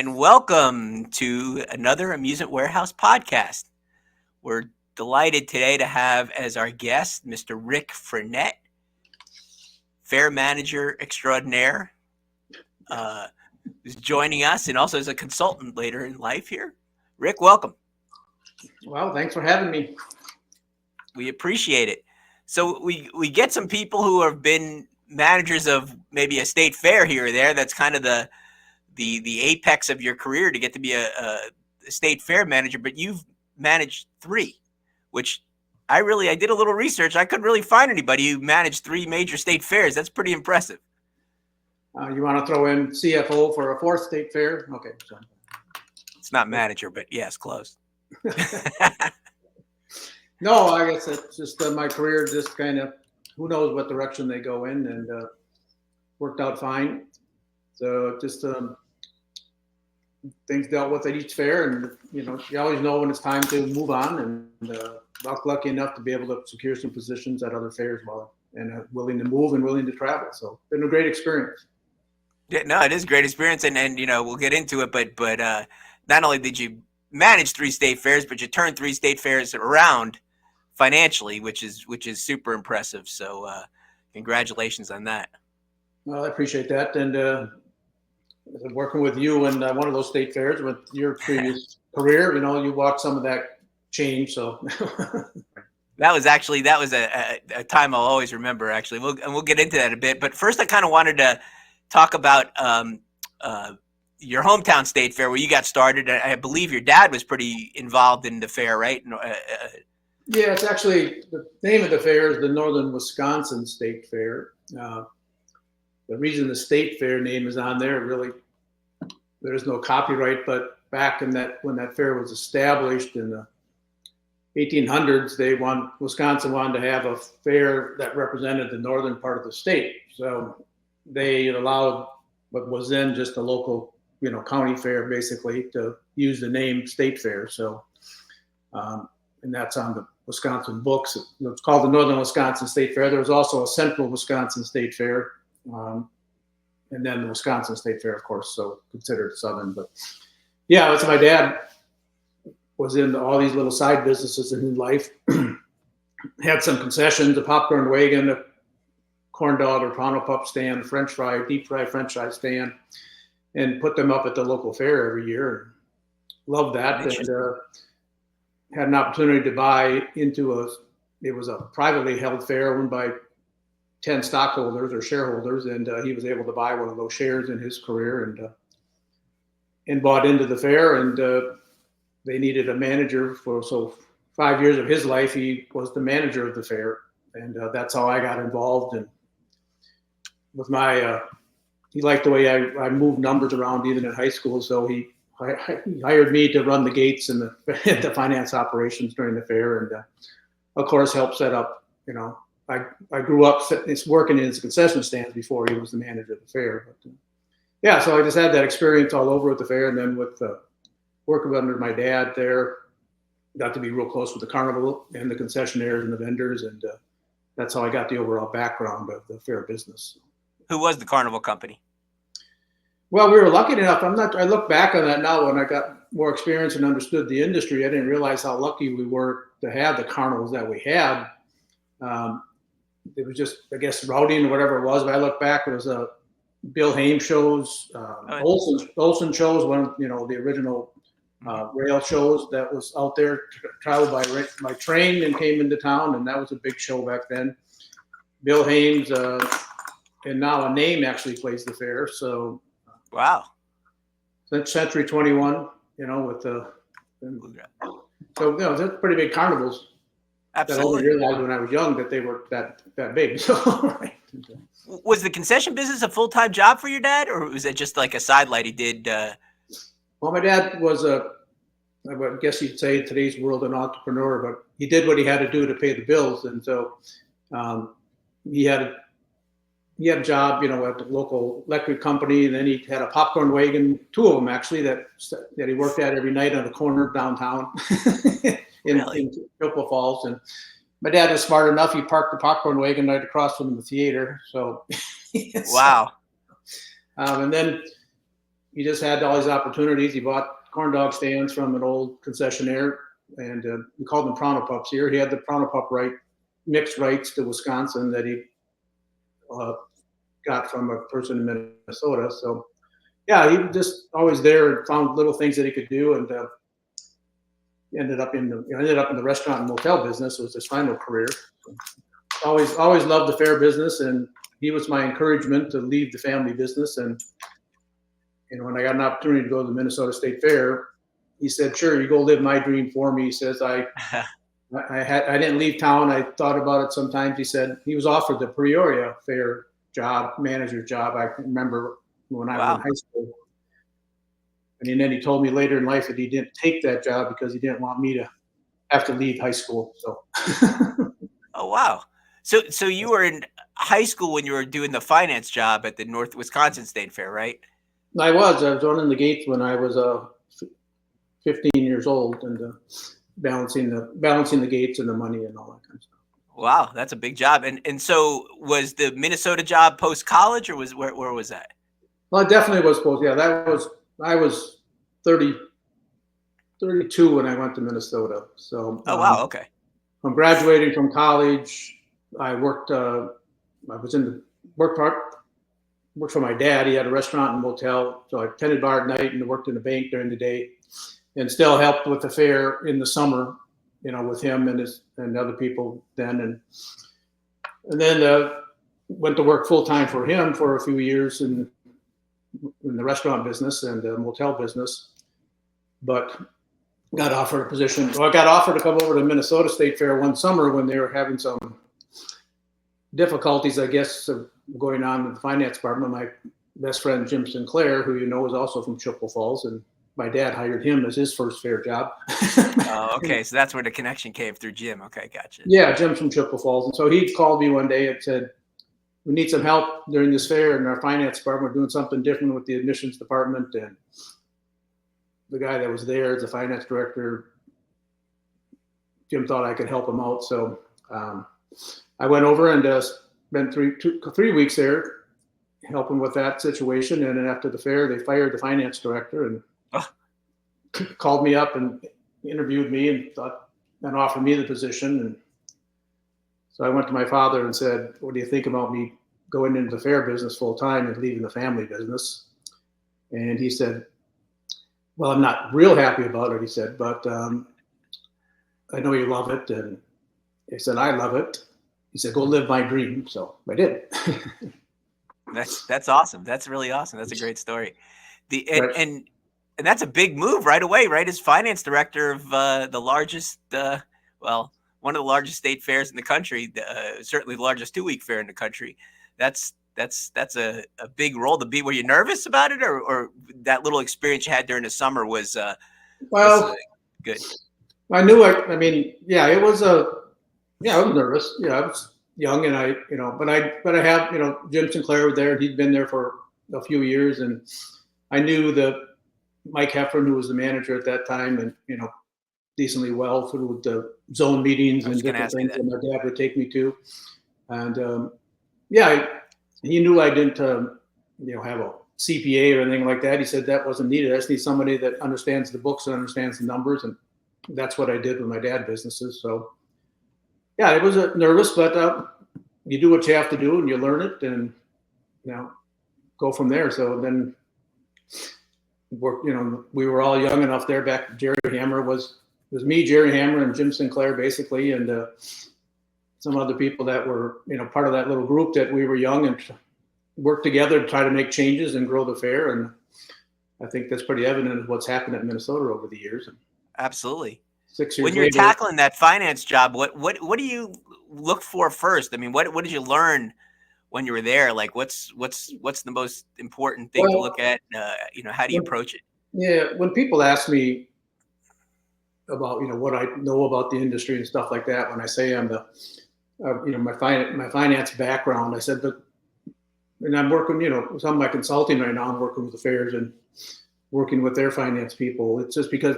and welcome to another Amusement Warehouse Podcast. We're delighted today to have as our guest Mr. Rick Frenette, fair manager extraordinaire, who's joining us and also as a consultant later in life here. Rick, welcome. Well, thanks for having me. We appreciate it. So we get some people who have been managers of maybe a state fair here or there. That's kind of the apex of your career to get to be a state fair manager, but you've managed three, which I did a little research. I couldn't really find anybody who managed three major state fairs. That's pretty impressive. You want to throw in CFO for a fourth state fair? Okay. So. It's not manager, but yes, close. No, I guess it's just my career, just kind of, who knows what direction they go in, and worked out fine. So just things dealt with at each fair, and you always know when it's time to move on. And lucky enough to be able to secure some positions at other fairs and willing to move and willing to travel. So been a great experience. Yeah, no, it is a great experience, and we'll get into it. But not only did you manage three state fairs, but you turned three state fairs around financially, which is super impressive. So congratulations on that. Well, I appreciate that, and working with you and one of those state fairs with your previous career, you watched some of that change. So that was a time I'll always remember. Actually, we'll get into that a bit. But first, I kind of wanted to talk about your hometown state fair where you got started. I believe your dad was pretty involved in the fair, right? Yeah, it's actually, the name of the fair is the Northern Wisconsin State Fair. The reason the state fair name is on there, really, there's no copyright, but back when that fair was established in the 1800s, Wisconsin wanted to have a fair that represented the northern part of the state. So they allowed what was then just a local, county fair, basically, to use the name state fair. So, and that's on the Wisconsin books. It's called the Northern Wisconsin State Fair. There was also a Central Wisconsin State Fair. And then the Wisconsin State Fair, of course, so considered Southern. But yeah, it's my dad was in all these little side businesses in his life. Had some concessions, a popcorn wagon, a corn dog or pound pup stand, deep fried French fry stand, and put them up at the local fair every year. Loved that, and had an opportunity to buy into it was a privately held fair owned by 10 stockholders or shareholders, and he was able to buy one of those shares in his career and bought into the fair, and they needed a manager so 5 years of his life he was the manager of the fair, and that's how I got involved. And with he liked the way I moved numbers around even in high school, so he hired me to run the gates and the finance operations during the fair, and of course helped set up. I grew up working in his concession stands before he was the manager of the fair. But so I just had that experience all over with the fair, and then with working under my dad there, got to be real close with the carnival and the concessionaires and the vendors, and that's how I got the overall background of the fair business. Who was the carnival company? Well, we were lucky enough. I look back on that now when I got more experience and understood the industry. I didn't realize how lucky we were to have the carnivals that we had. It was just, I guess, routing or whatever it was. But I look back, it was Bill Hames shows, Olson shows, one of the original rail shows that was out there, traveled by train and came into town, and that was a big show back then. Bill Hames, and now a name actually plays the fair. So wow, Century 21, with the so that's pretty big carnivals. Absolutely. I didn't realize when I was young that they were that big. So, right. Was the concession business a full-time job for your dad, or was it just like a sidelight he did? Well, my dad was I guess you'd say in today's world, an entrepreneur, but he did what he had to do to pay the bills. And so he had a job, at the local electric company. And then he had a popcorn wagon, two of them actually, that he worked at every night on the corner downtown. In Chippewa Falls, and my dad was smart enough. He parked the popcorn wagon right across from the theater. So, wow. And then he just had all these opportunities. He bought corn dog stands from an old concessionaire, and we called them Prana Pups here. He had the Prana Pup mixed rights to Wisconsin that he got from a person in Minnesota. So, yeah, he was just always there and found little things that he could do, and ended up in the restaurant and motel business. Was his final career. Always loved the fair business, and he was my encouragement to leave the family business. And when I got an opportunity to go to the Minnesota State Fair, he said, "Sure, you go live my dream for me." He says, I didn't leave town. I thought about it sometimes. He said he was offered the Peoria Fair job, manager's job. I remember when I was in high school. And then he told me later in life that he didn't take that job because he didn't want me to have to leave high school. So. Oh, wow. So you were in high school when you were doing the finance job at the North Wisconsin State Fair, right? I was running the gates when I was 15 years old, and balancing the gates and the money and all that kind of stuff. Wow, that's a big job. And so was the Minnesota job post college, or where was that? Well, it definitely was post. Yeah, I was 32 when I went to Minnesota. So. Oh, wow. Okay. From graduating from college, I worked. Worked for my dad. He had a restaurant and motel, so I tended bar at night and worked in the bank during the day, and still helped with the fair in the summer, with him and other people then, and then went to work full time for him for a few years in the restaurant business and the motel business, but got offered a position. Well, I got offered to come over to Minnesota State Fair one summer when they were having some difficulties, I guess, going on in the finance department. My best friend, Jim Sinclair, who is also from Chippewa Falls, and my dad hired him as his first fair job. Oh, okay. So that's where the connection came through Jim. Okay, gotcha. Yeah, Jim's from Chippewa Falls. And so he called me one day and said, "We need some help during this fair in our finance department. We're doing something different with the admissions department." And the guy that was there as the finance director, Jim thought I could help him out. So I went over and spent 3 weeks there helping with that situation. And then after the fair, they fired the finance director and called me up and interviewed me and offered me the position. And so I went to my father and said, "What do you think about me going into the fair business full time and leaving the family business?" And he said, "Well, I'm not real happy about it," he said, "but I know you love it." And I said, "I love it." He said, "Go live my dream." So I did. That's awesome. That's really awesome. That's a great story. Right. And that's a big move right away, right? As finance director of the largest, one of the largest state fairs in the country, certainly the largest 2-week fair in the country. That's a big role to be. Were you nervous about it, or that little experience you had during the summer was good? I knew it. I mean, yeah, it was I was nervous. Yeah, I was young, and but I have, Jim Sinclair was there. He'd been there for a few years, and I knew Mike Heffron, who was the manager at that time, and decently well through the zone meetings and different things that my dad would take me to. And he knew I didn't have a CPA or anything like that. He said that wasn't needed. I just need somebody that understands the books and understands the numbers, and that's what I did with my dad businesses. So yeah, it was nervous, but you do what you have to do and you learn it, and go from there. So then we were all young enough there back. Jerry Hammer was me, Jerry Hammer, and Jim Sinclair basically, and some other people that were part of that little group that we were young and worked together to try to make changes and grow the fair. And I think that's pretty evident of what's happened at Minnesota over the years. Absolutely. 6 years when you're later, tackling that finance job, what do you look for first? I mean, what did you learn when you were there? Like, what's the most important thing to look at? How do you approach it? Yeah, when people ask me about what I know about the industry and stuff like that, when I say I'm the my finance background, I said, and I'm working some of my consulting right now. I'm working with the fairs and working with their finance people. It's just because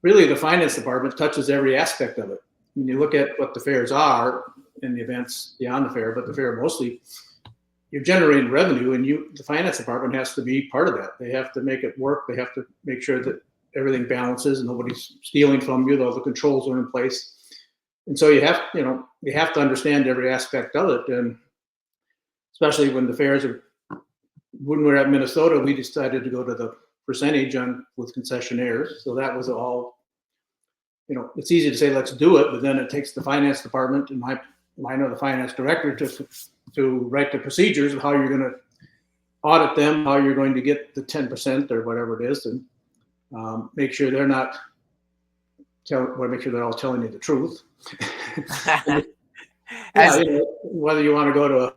really the finance department touches every aspect of it. When you look at what the fairs are and the events beyond the fair, but the fair mostly you're generating revenue, and the finance department has to be part of that. They have to make it work. They have to make sure that everything balances and nobody's stealing from you. All the controls are in place. And so you have to understand every aspect of it. And especially when when we're at Minnesota, we decided to go to the percentage with concessionaires. So that was all, it's easy to say, let's do it, but then it takes the finance department and the finance director to write the procedures of how you're going to audit them, how you're going to get the 10% or whatever it is, and make sure they're not make sure they're all telling you the truth. Whether you want to go to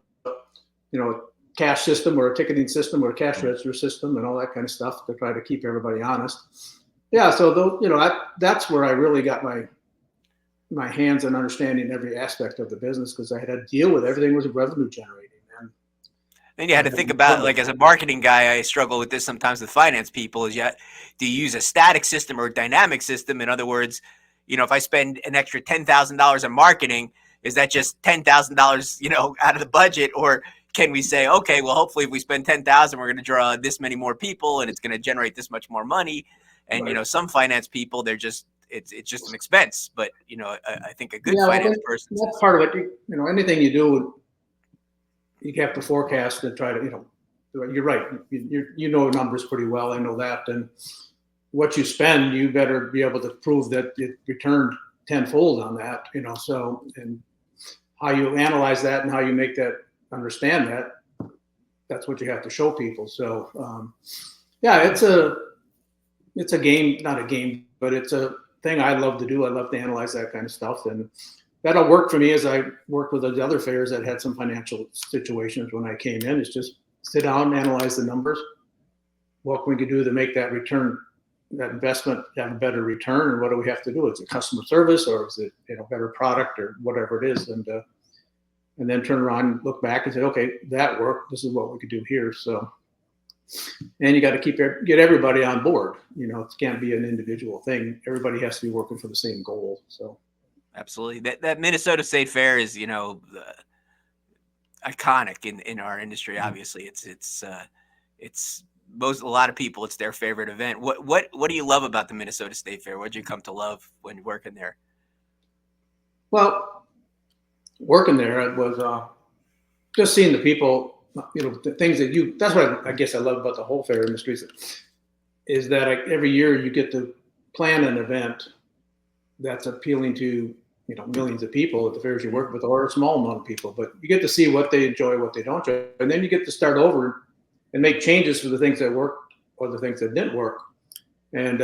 a cash system or a ticketing system or a cash register system and all that kind of stuff to try to keep everybody honest. Yeah, so that's where I really got my hands on understanding every aspect of the business, because I had to deal with everything was revenue generating. Then you had to think about, like, as a marketing guy, I struggle with this sometimes with finance people, is do you use a static system or a dynamic system? In other words, if I spend an extra $10,000 on marketing, is that just $10,000, out of the budget? Or can we say, okay, well, hopefully if we spend $10,000, we're going to draw this many more people and it's going to generate this much more money. And, right. Some finance people, they're just, it's just an expense. But, I think a good finance person. That's part of it. Anything you do, you have to forecast and try to, you're right. You know numbers pretty well. I know that. And what you spend, you better be able to prove that it returned tenfold on that, so, and how you analyze that and how you make that understand that's what you have to show people. So, it's a game, not a game, but it's a thing I love to do. I love to analyze that kind of stuff. And that'll work for me as I work with the other fairs that had some financial situations when I came in. It's just sit down, analyze the numbers. What can we do to make that return, that investment have a better return? And what do we have to do? Is it customer service, or is it better product, or whatever it is? And then turn around and look back and say, okay, that worked. This is what we could do here. So, and you got to get everybody on board. It can't be an individual thing. Everybody has to be working for the same goal. So. Absolutely. That Minnesota State Fair is, iconic in our industry. Obviously, it's a lot of people, it's their favorite event. What do you love about the Minnesota State Fair? What did you come to love when you're working there? Well, working there, it was just seeing the people, the things that that's what I guess I love about the whole fair industry is that every year you get to plan an event that's appealing to, millions of people at the fairs you work with, or a small amount of people, but you get to see what they enjoy, what they don't enjoy. And then you get to start over and make changes for the things that worked or the things that didn't work. And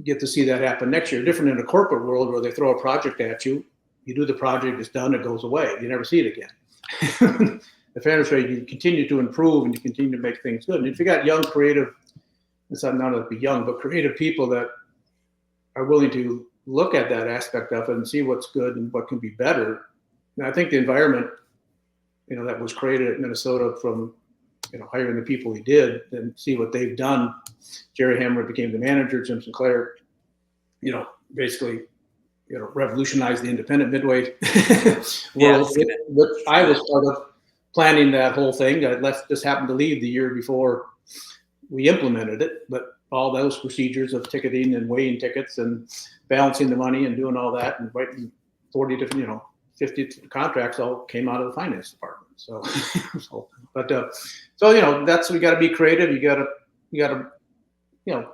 get to see that happen next year. Different in a corporate world where they throw a project at you, you do the project, it's done, it goes away. You never see it again. The fair industry, you continue to improve and you continue to make things good. And if you got young, creative, it's not to be young, but creative people that are willing to look at that aspect of it and see what's good and what can be better. And I think the environment, that was created at Minnesota from, hiring the people he did and see what they've done. Jerry Hammer became the manager, Jim Sinclair, basically, revolutionized the independent midway world, which I was part of planning that whole thing. I just happened to leave the year before we implemented it, but all those procedures of ticketing and weighing tickets and balancing the money and doing all that and writing 40 different, 50 contracts all came out of the finance department. So, that's, we got to be creative. You got to,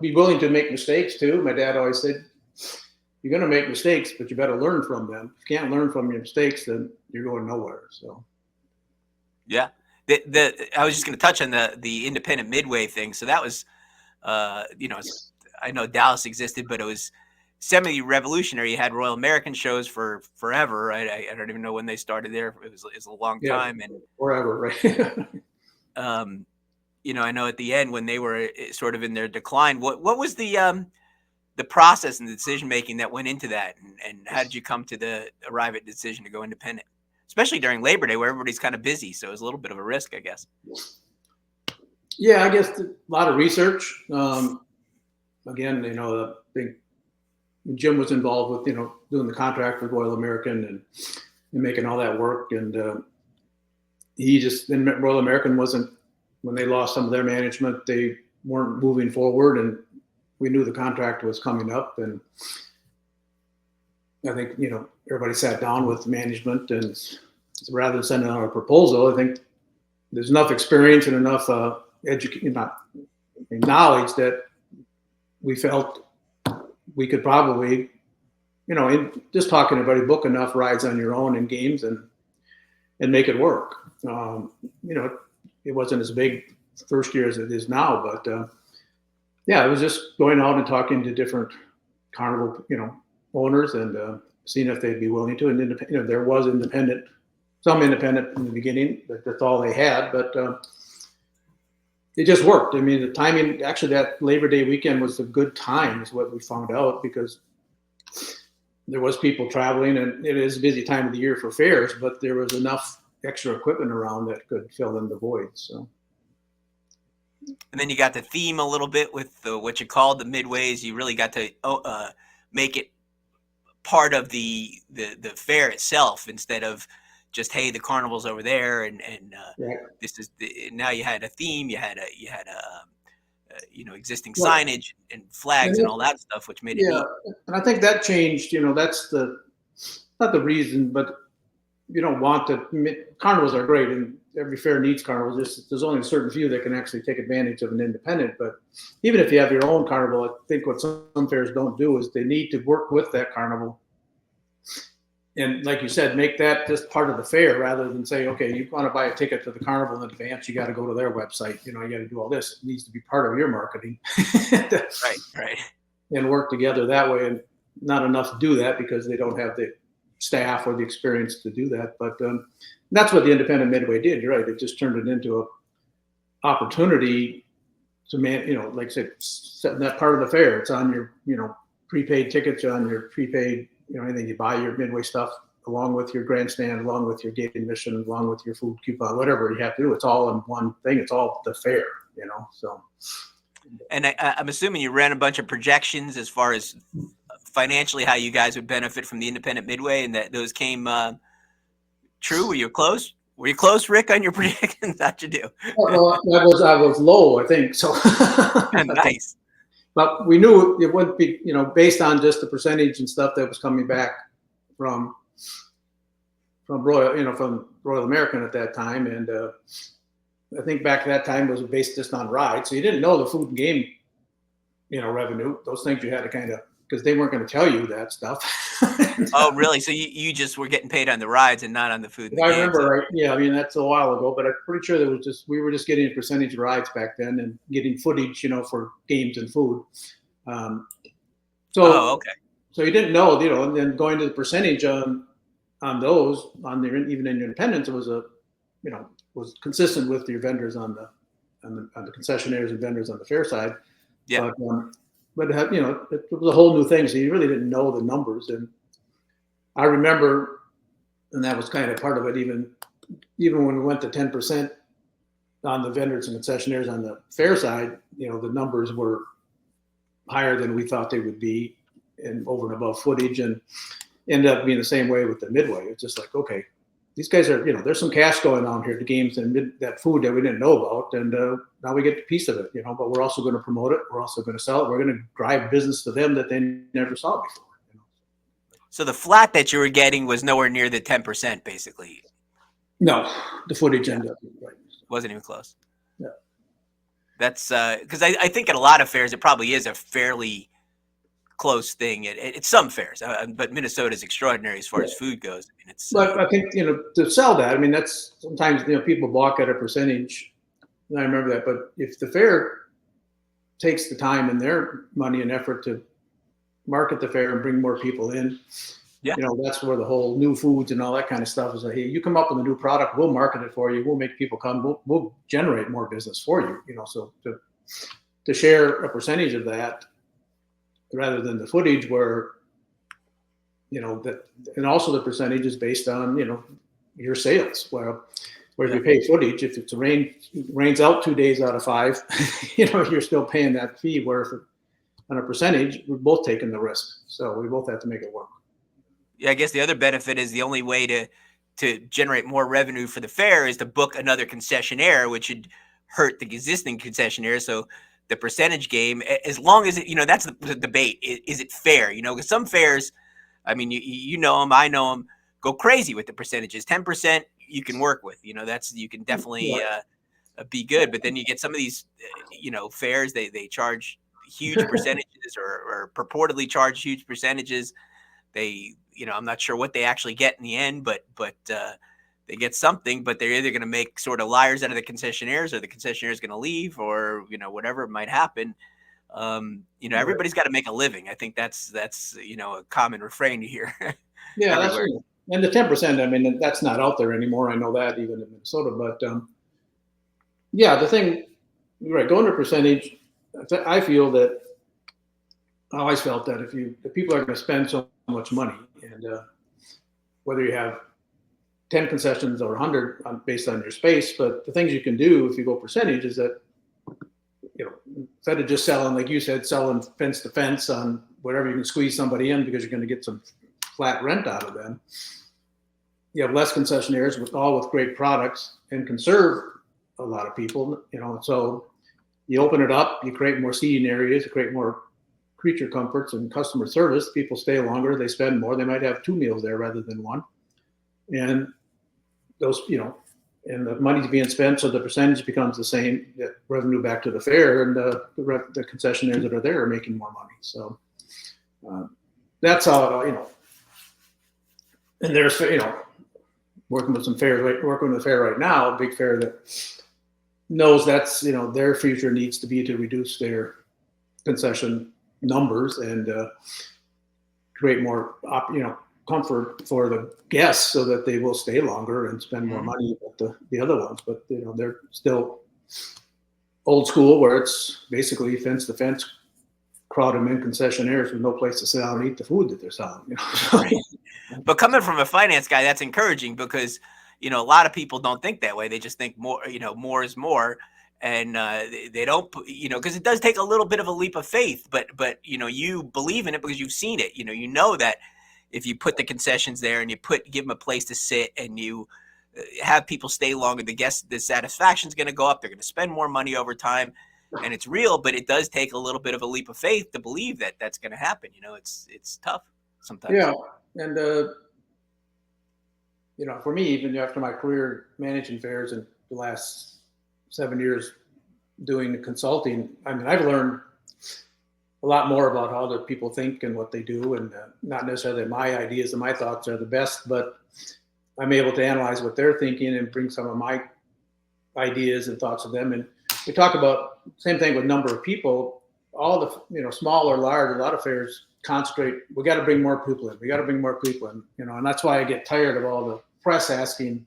be willing to make mistakes too. My dad always said, you're going to make mistakes, but you better learn from them. If you can't learn from your mistakes, then you're going nowhere. So, yeah. I was just going to touch on the independent midway thing. So that was, I know Dallas existed, but it was semi-revolutionary. You had Royal American shows for forever. I don't even know when they started there. It was a long time, and forever, right? I know at the end when they were sort of in their decline, what was the process and the decision making that went into that, and how did you come to arrive at the decision to go independent, especially during Labor Day where everybody's kind of busy? So it was a little bit of a risk, I guess. Yeah, I guess a lot of research. Again, I think Jim was involved with, doing the contract with Royal American and making all that work. And then Royal American wasn't, when they lost some of their management, they weren't moving forward, and we knew the contract was coming up. And I think, everybody sat down with management, and rather than sending out a proposal, I think there's enough experience and enough knowledge that we felt we could probably, just talking to everybody, book enough rides on your own and games and make it work. It wasn't as big first year as it is now, but it was just going out and talking to different carnival, owners, and seeing if they'd be willing to. And there was some independent in the beginning, but that's all they had. But it just worked. I mean, the timing, actually, that Labor Day weekend was a good time, is what we found out, because there was people traveling, and it is a busy time of the year for fairs, but there was enough extra equipment around that could fill in the void. So. And then you got the theme a little bit with what you called the midways. You really got to make it part of the fair itself, instead of just, hey, the carnival's over there, and this is now you had a theme, you had existing signage and flags and all that stuff, which made it neat. And I think that changed. That's not the reason, but you don't want carnivals are great, and every fair needs carnivals. There's only a certain few that can actually take advantage of an independent. But even if you have your own carnival, I think what some fairs don't do is they need to work with that carnival. And like you said, make that just part of the fair, rather than say, okay, you want to buy a ticket to the carnival in advance, you got to go to their website. You got to do all this. It needs to be part of your marketing. Right. And work together that way. And not enough do that because they don't have the staff or the experience to do that. But that's what the independent midway did. You're right. It just turned it into an opportunity to like I said, setting that part of the fair. It's on your, prepaid tickets, on your prepaid, anything you buy, your midway stuff, along with your grandstand, along with your gate admission, along with your food coupon, whatever you have to do. It's all in one thing. It's all the fair, so. And I'm assuming you ran a bunch of projections as far as financially how you guys would benefit from the independent midway, and that those came true. Were you close? Rick, on your predictions? How'd you do? Well, I was low, I think. So nice. But we knew it wouldn't be, based on just the percentage and stuff that was coming back from Royal, from Royal American at that time, and I think back at that time it was based just on rides, so you didn't know the food and game, revenue. Those things you had to kind of, because they weren't going to tell you that stuff. Oh, really? So you just were getting paid on the rides and not on the food? I remember, right? Yeah, I mean, that's a while ago, but I'm pretty sure we were just getting a percentage of rides back then and getting footage, for games and food. Okay. So you didn't know, and then going to the percentage on those, even in your independence, it was was consistent with your vendors on the concessionaires and vendors on the fair side. Yeah. But it was a whole new thing, so you really didn't know the numbers. And I remember, and that was kind of part of it, even when we went to 10% on the vendors and concessionaires on the fair side, the numbers were higher than we thought they would be, and over and above footage, and ended up being the same way with the midway. It's just like, okay, these guys are, there's some cash going on here, the games and that food that we didn't know about. And now we get a piece of it, but we're also going to promote it. We're also going to sell it. We're going to drive business to them that they never saw before. So the flat that you were getting was nowhere near the 10%, basically. No, the footage ended up right. Wasn't even close. Yeah. That's because I think at a lot of fairs, it probably is a fairly close thing. It's some fairs, but Minnesota is extraordinary as far as food goes. I mean, but I think, to sell that, I mean, that's sometimes, people balk at a percentage. And I remember that. But if the fair takes the time and their money and effort to market the fair and bring more people in, that's where the whole new foods and all that kind of stuff is like, hey, you come up with a new product, we'll market it for you, we'll make people come, we'll generate more business for you, so to share a percentage of that rather than the footage where, that, and also the percentage is based on, your sales, where if you pay footage, if it's rains out 2 days out of 5, you're still paying that fee, where if on a percentage, we're both taking the risk. So we both have to make it work. Yeah, I guess the other benefit is the only way to to generate more revenue for the fair is to book another concessionaire, which would hurt the existing concessionaire. So the percentage game, as long as it, that's the debate. Is it fair? Because some fairs, I mean, you know them, I know them, go crazy with the percentages. 10% you can work with. You can definitely be good. But then you get some of these, fairs, they charge huge percentages or purportedly charge huge percentages. They, I'm not sure what they actually get in the end, but they get something, but they're either going to make sort of liars out of the concessionaires, or the concessionaire is going to leave, or, whatever might happen. Everybody's got to make a living. I think that's a common refrain you hear. Yeah, that's right. And the 10%, I mean, that's not out there anymore. I know that even in Minnesota, but yeah, the thing, right, going to percentage, I feel that I always felt that if people are going to spend so much money, and whether you have 10 concessions or 100 based on your space, but the things you can do if you go percentage is that, instead of just selling, like you said, selling fence to fence on whatever you can squeeze somebody in because you're going to get some flat rent out of them, you have less concessionaires with great products and can serve a lot of people, so you open it up, you create more seating areas, you create more creature comforts and customer service. People stay longer, they spend more, they might have 2 meals there rather than one. And those, and the money's being spent, so the percentage becomes the same, the revenue back to the fair, and the concessionaires that are there are making more money. So that's how, and there's, working with some fairs, working with a fair right now, a big fair that knows that's, their future needs to be to reduce their concession numbers and create more, comfort for the guests so that they will stay longer and spend more money at the other ones. But, they're still old school where it's basically fence to fence, crowd them in concessionaires with no place to sit down and eat the food that they're selling. Right. But coming from a finance guy, that's encouraging because, a lot of people don't think that way. They just think more, more is more. And they don't, because it does take a little bit of a leap of faith, but you believe in it because you've seen it. You know that if you put the concessions there and you give them a place to sit and you have people stay longer, the satisfaction is going to go up. They're going to spend more money over time, and it's real. But it does take a little bit of a leap of faith to believe that that's going to happen. It's tough sometimes. Yeah, and for me, even after my career managing fairs and the last 7 years doing the consulting, I mean, I've learned a lot more about how other people think and what they do, and not necessarily my ideas and my thoughts are the best, but I'm able to analyze what they're thinking and bring some of my ideas and thoughts of them. And we talk about same thing with number of people. All the small or large, a lot of fairs concentrate. We got to bring more people in. We got to bring more people in. And that's why I get tired of all the press asking,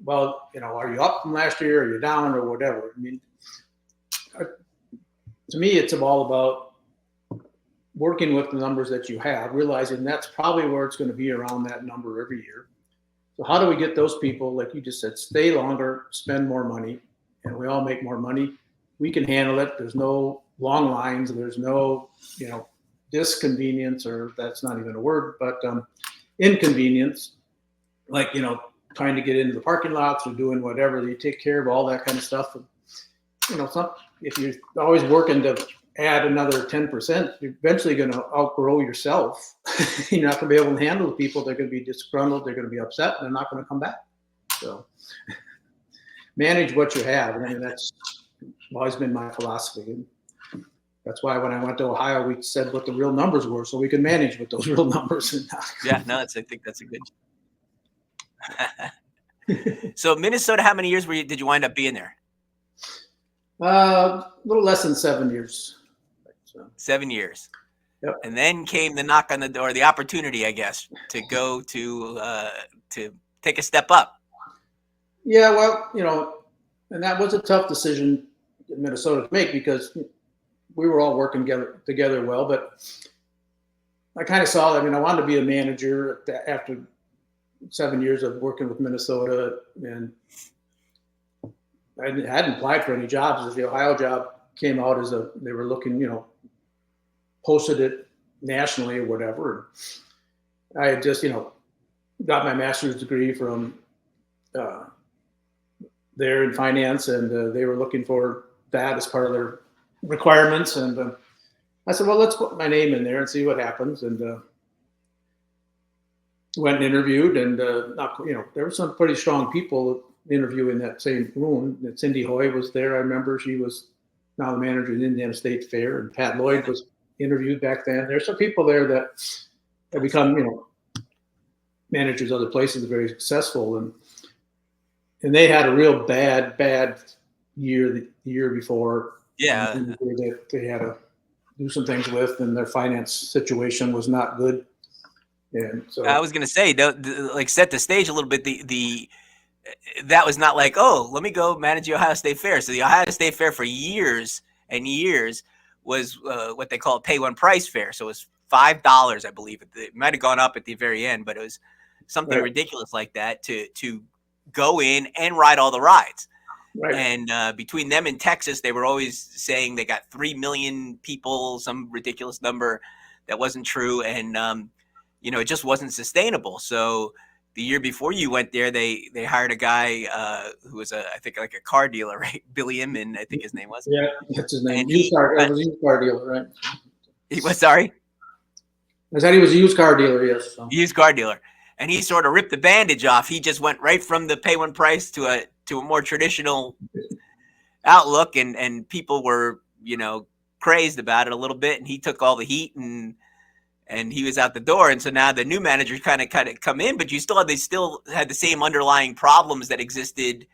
well, are you up from last year? Or are you down or whatever? I mean, to me, it's all about working with the numbers that you have, realizing that's probably where it's going to be around that number every year. So how do we get those people, like you just said, stay longer, spend more money, and we all make more money? We can handle it. There's no long lines. There's no, disconvenience, or that's not even a word, but inconvenience, like, trying to get into the parking lots or doing whatever. You take care of all that kind of stuff. If you're always working to add another 10%, you're eventually going to outgrow yourself. You're not going to be able to handle the people. They're going to be disgruntled. They're going to be upset. And they're not going to come back. So manage what you have. I mean, that's always been my philosophy. And that's why when I went to Ohio, we said what the real numbers were so we could manage with those real numbers. Yeah, no, I think that's a good. So Minnesota, how many years did you wind up being there? A little less than 7 years. So. 7 years. Yep. And then came the knock on the door, the opportunity, I guess, to go to take a step up. Yeah, well, and that was a tough decision in Minnesota to make because we were all working together well. But I kind of saw that. I mean, I wanted to be a manager after 7 years of working with Minnesota, and I hadn't applied for any jobs. The Ohio job came out they were looking, posted it nationally or whatever. I had just, got my master's degree from there in finance, and they were looking for that as part of their requirements. And I said, well, let's put my name in there and see what happens. And went and interviewed, and there were some pretty strong people interviewing that same room. And Cindy Hoy was there. I remember she was now the manager of the Indiana State Fair, and Pat Lloyd was interviewed back then. There's some people there that have become, managers other places, very successful, and they had a real bad year the year before. Yeah, that they had to do some things with, and their finance situation was not good. And so I was gonna say, like set the stage a little bit. That was not like, oh, let me go manage the Ohio State Fair. So the Ohio State Fair for years and years was what they call a pay one price fair. So it was $5, I believe. It might have gone up at the very end, but it was something ridiculous like that to go in and ride all the rides. Right. And between them and Texas, they were always saying they got 3 million people, some ridiculous number that wasn't true. And, it just wasn't sustainable. So the year before you went there, they hired a guy who was I think like a car dealer, right? Billy Inman, I think his name was. Yeah, that's his name. And It was a used car dealer, right? He was, sorry? I said he was a used car dealer, yes. So. Used car dealer. And he sort of ripped the bandage off. He just went right from the pay one price to a more traditional outlook, and people were, crazed about it a little bit, and he took all the heat, and he was out the door. And so now the new managers kind of come in, but they still had the same underlying problems that existed,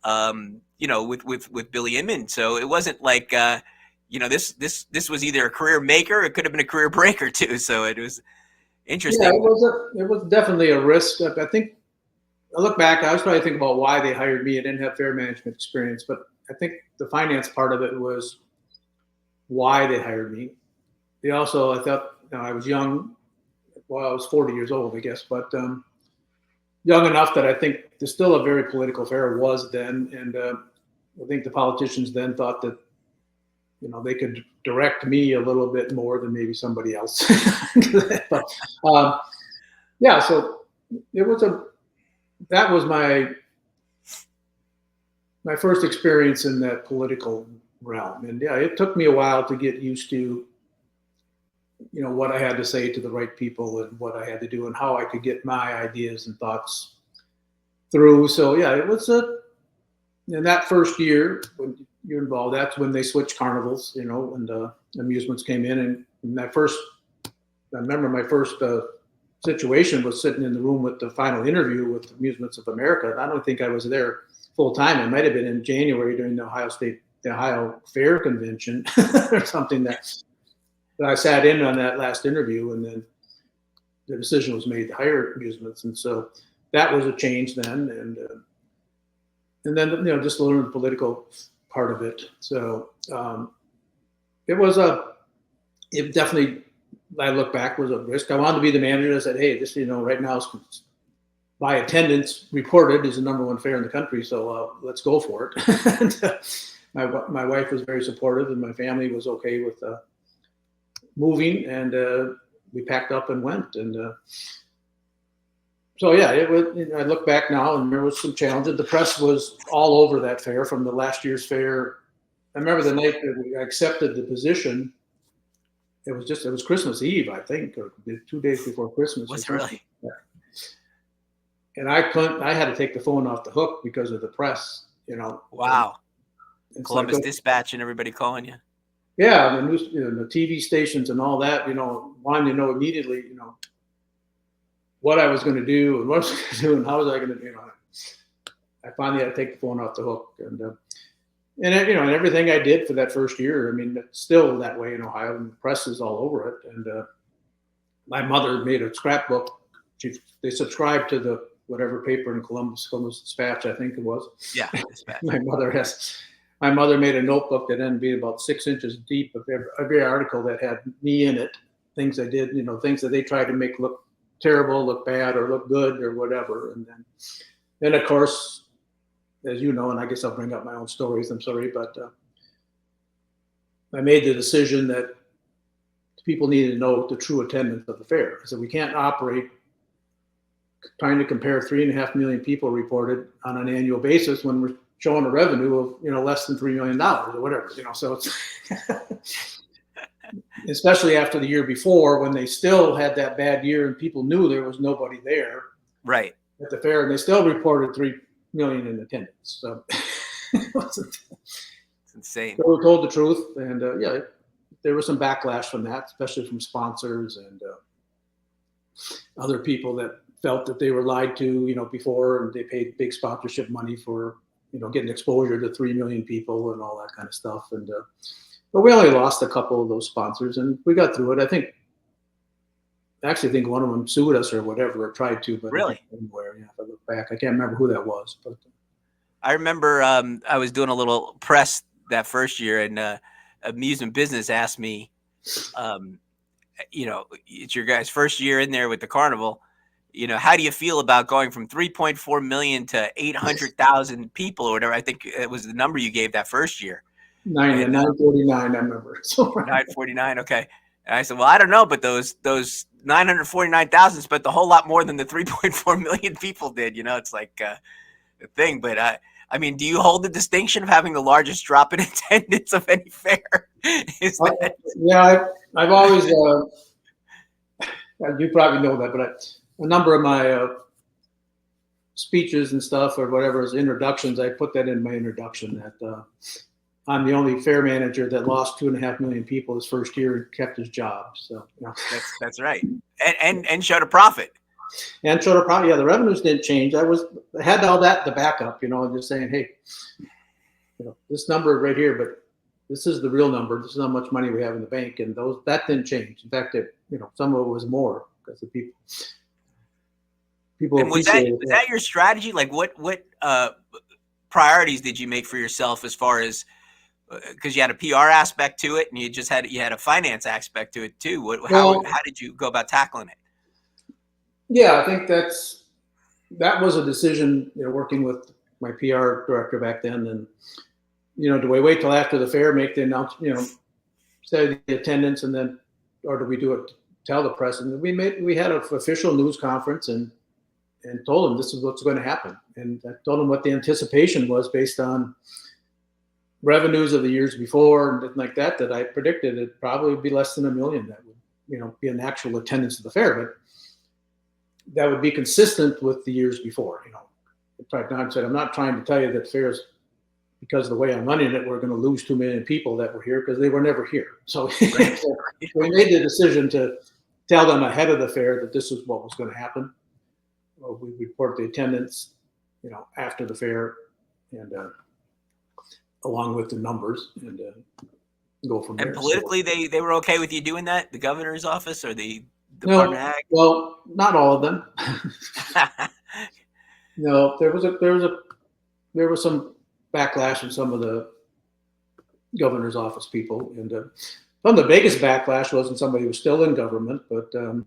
with Billy Inman. So it wasn't like, this was either a career maker, or it could have been a career breaker too. So it was interesting. Yeah, it was definitely a risk. I think I look back, I was probably thinking about why they hired me. I didn't have fair management experience, but I think the finance part of it was why they hired me. They also, I thought, I was young. Well, I was 40 years old, I guess, but young enough that I think there's still a very political fair was then. And I think the politicians then thought that, they could direct me a little bit more than maybe somebody else. But so it was that was my first experience in that political realm. And yeah, it took me a while to get used to, what I had to say to the right people and what I had to do and how I could get my ideas and thoughts through. So yeah, it was in that first year when you're involved, that's when they switched carnivals, and amusements came in. And I remember my first situation was sitting in the room with the final interview with Amusements of America. I don't think I was there full time. It might have been in January during the Ohio Fair Convention or something that I sat in on that last interview, and then the decision was made to hire Amusements. And so that was a change then. And then, just to learn the political part of it. So it definitely, I look back, was a risk. I wanted to be the manager. I said, hey, this, right now by attendance reported is the number one fair in the country. So let's go for it. And, my wife was very supportive, and my family was okay with moving, and we packed up and went. And so yeah, it was. I look back now, and there was some challenges. The press was all over that fair from the last year's fair. I remember the night that we accepted the position. It was Christmas Eve, I think, or 2 days before Christmas. Was it really? Yeah. And I had to take the phone off the hook because of the press. Wow. And Columbus Dispatch and everybody calling you. Yeah, the news, the TV stations and all that, wanting to know immediately, what I was going to do and what I was going to do and how was I going to do. I finally had to take the phone off the hook, and everything I did for that first year. I mean, it's still that way in Ohio, and the press is all over it. And my mother made a scrapbook. They subscribed to the whatever paper in Columbus Dispatch, I think it was. Yeah, Dispatch. My mother made a notebook that ended up being about 6 inches deep of every article that had me in it, things I did, things that they tried to make look terrible, look bad, or look good, or whatever. And then of course, as you know, and I guess I'll bring up my own stories, I'm sorry, but I made the decision that people needed to know the true attendance of the fair. I said, we can't operate trying to compare 3.5 million people reported on an annual basis when we're showing a revenue of, less than $3 million or whatever, so it's especially after the year before when they still had that bad year and people knew there was nobody there right at the fair, and they still reported 3 million in attendance. So it's insane. So we told the truth, and there was some backlash from that, especially from sponsors and other people that felt that they were lied to, before, and they paid big sponsorship money for, getting exposure to 3 million people and all that kind of stuff. And but we only lost a couple of those sponsors, and we got through it. I actually think one of them sued us or whatever, or tried to, but really, anywhere. If I look back, I can't remember who that was. But I remember I was doing a little press that first year, and Amusement Business asked me, it's your guys' first year in there with the carnival. How do you feel about going from 3.4 million to 800,000 people or whatever? I think it was the number you gave that first year. 949, I remember. So 949. Okay. And I said, well, I don't know, but those 949,000 spent a whole lot more than the 3.4 million people did. It's like a thing. But I mean, do you hold the distinction of having the largest drop in attendance of any fair? Yeah, I've always, you probably know that, but a number of my speeches and stuff or whatever as introductions, I put that in my introduction that I'm the only fair manager that lost 2.5 million people his first year and kept his job. So that's right, and showed a profit. And showed a profit. Yeah, the revenues didn't change. I had all that the backup, just saying, hey, this number right here, but this is the real number. This is how much money we have in the bank, and that didn't change. In fact, some of it was more because the people. And was that your strategy? Like what priorities did you make for yourself as far as, because you had a PR aspect to it and you had a finance aspect to it too. How did you go about tackling it? Yeah, I think that was a decision, working with my PR director back then, and, do we wait till after the fair, make the announcement, say the attendance, and then, or do we do it, tell the press? And we had an official news conference and told them this is what's going to happen. And I told them what the anticipation was based on revenues of the years before and like that I predicted it probably would be less than 1 million that would, be an actual attendance of the fair, but that would be consistent with the years before, I said, I'm not trying to tell you that fairs, because of the way I'm running it, we're going to lose 2 million people that were here because they were never here. So we made the decision to tell them ahead of the fair that this is what was going to happen. We report the attendance, after the fair, and along with the numbers, and go from there. And politically, they were okay with you doing that? The governor's office or the Department of Ag? Well, not all of them. No, there was some backlash from some of the governor's office people, and some of the biggest backlash wasn't somebody who was still in government, but the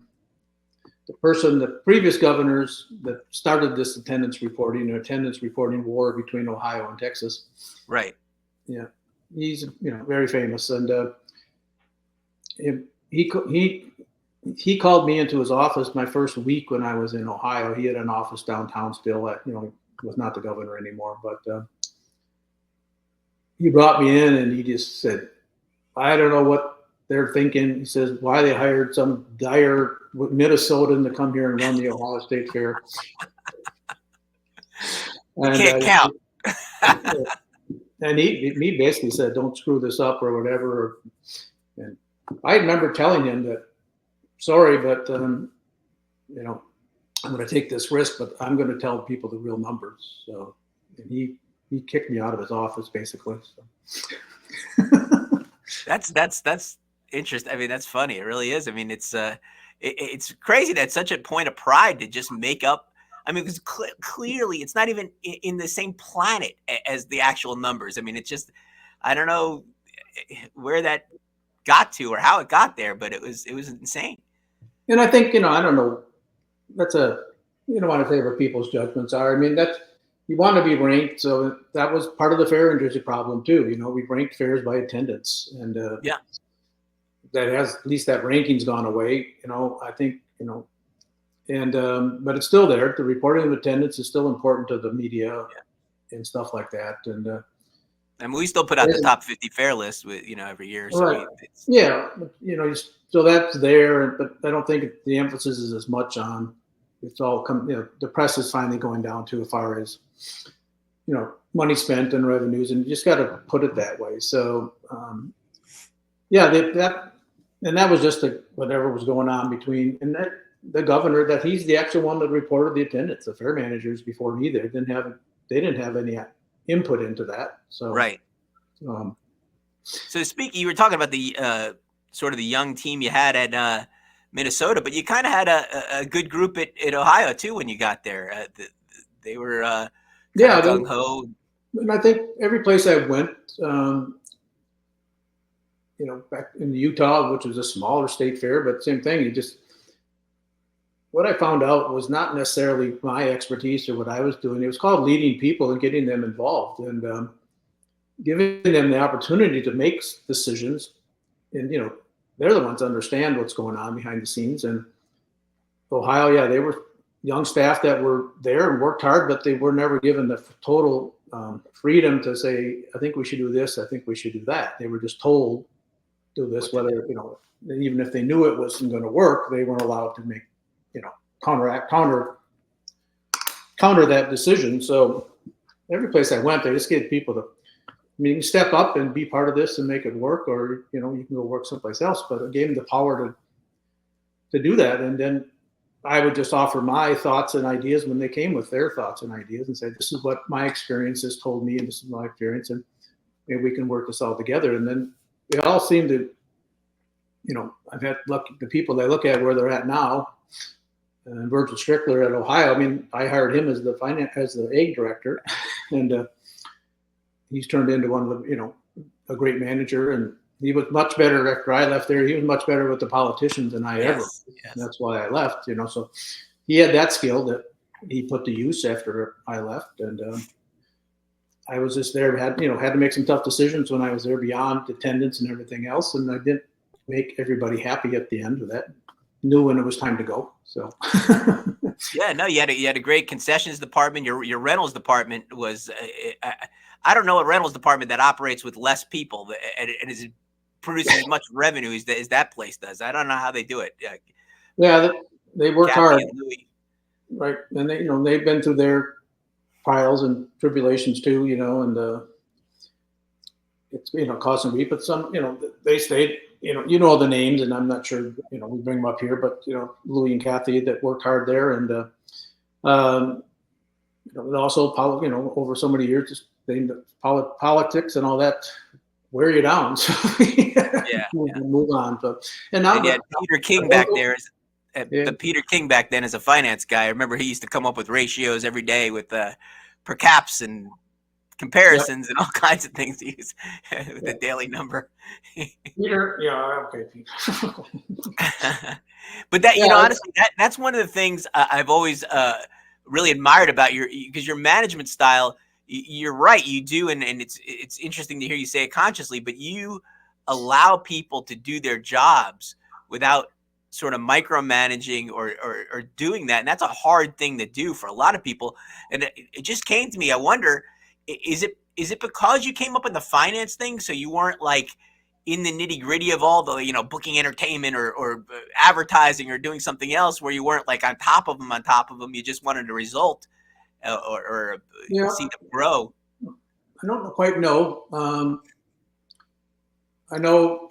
previous governors that started this attendance reporting war between Ohio and Texas. Right. Yeah, he's very famous, and he called me into his office my first week when I was in Ohio. He had an office downtown still. He was not the governor anymore, but he brought me in and he just said, I don't know what they're thinking. He says, why they hired some dire Minnesotan to come here and run the Ohio State Fair. And, can't count. And he basically said, don't screw this up or whatever. And I remember telling him that, sorry, but, I'm going to take this risk, but I'm going to tell people the real numbers. So, and he kicked me out of his office, basically. So. That's interesting. I mean, that's funny. It really is. I mean, it's crazy that such a point of pride to just make up. I mean, because clearly it's not even in the same planet as the actual numbers. I mean, it's just, I don't know where that got to or how it got there, but it was insane. And I think, I don't know, that's you don't want to say what people's judgments are. I mean, you want to be ranked. So that was part of the fair industry problem too. We ranked fairs by attendance, and that has, at least that ranking's gone away. I think, And but it's still there. The reporting of attendance is still important to the media and stuff like that. And I mean, we still put out the top 50 fair list with every year. So right. Yeah, so that's there, but I don't think the emphasis is as much on. It's all the press is finally going down to as far as money spent and revenues, and you just got to put it that way. So that was just whatever was going on between and that. The governor, that he's the actual one that reported the attendance. The fair managers before me there didn't have any input into that. So right. So speaking, you were talking about the sort of the young team you had at Minnesota, but you kind of had a good group at Ohio too when you got there. They were gung ho. And I think every place I went, back in Utah, which was a smaller state fair, but same thing. What I found out was not necessarily my expertise or what I was doing. It was called leading people and getting them involved and giving them the opportunity to make decisions. And, they're the ones that understand what's going on behind the scenes. And Ohio, they were young staff that were there and worked hard, but they were never given the total freedom to say, I think we should do this. I think we should do that. They were just told, do this, whether, even if they knew it wasn't going to work, they weren't allowed to make, counter that decision. So every place I went, they just get people to, step up and be part of this and make it work, or, you can go work someplace else, but it gave them the power to do that. And then I would just offer my thoughts and ideas when they came with their thoughts and ideas and say, this is what my experience has told me, and this is my experience, and maybe we can work this all together. And then they all seem to, I've had the people they look at where they're at now. And Virgil Strickler at Ohio. I hired him as the egg director, and he's turned into one of the, a great manager. And he was much better after I left there. He was much better with the politicians than I ever. Yes. And that's why I left. So he had that skill that he put to use after I left, and I was just there. Had to make some tough decisions when I was there beyond attendance and everything else, and I didn't make everybody happy at the end of that. Knew when it was time to go. So yeah, no, you had a great concessions department. Your rentals department was I don't know a rentals department that operates with less people and is producing as much revenue as that place does. I don't know how they do it. Yeah, they work hard, right? And they've been through their trials and tribulations too, and it's caused some grief, but some they stayed. The names, and I'm not sure, we bring them up here, but, Louis and Kathy that worked hard there. And, also, over so many years, just politics and all that wear you down. So move on. But, and now Peter King back there Peter King back then is a finance guy. I remember he used to come up with ratios every day with per caps and comparisons and all kinds of things to use with the daily number. Peter, okay. But that, honestly, that's one of the things I've always really admired about because your management style, you're right, you do. And it's interesting to hear you say it consciously, but you allow people to do their jobs without sort of micromanaging or doing that. And that's a hard thing to do for a lot of people. And it just came to me. I wonder, is it because you came up in the finance thing, so you weren't like in the nitty gritty of all the booking entertainment or advertising or doing something else, where you weren't like on top of them? You just wanted a result or see them grow. I don't quite know. I know.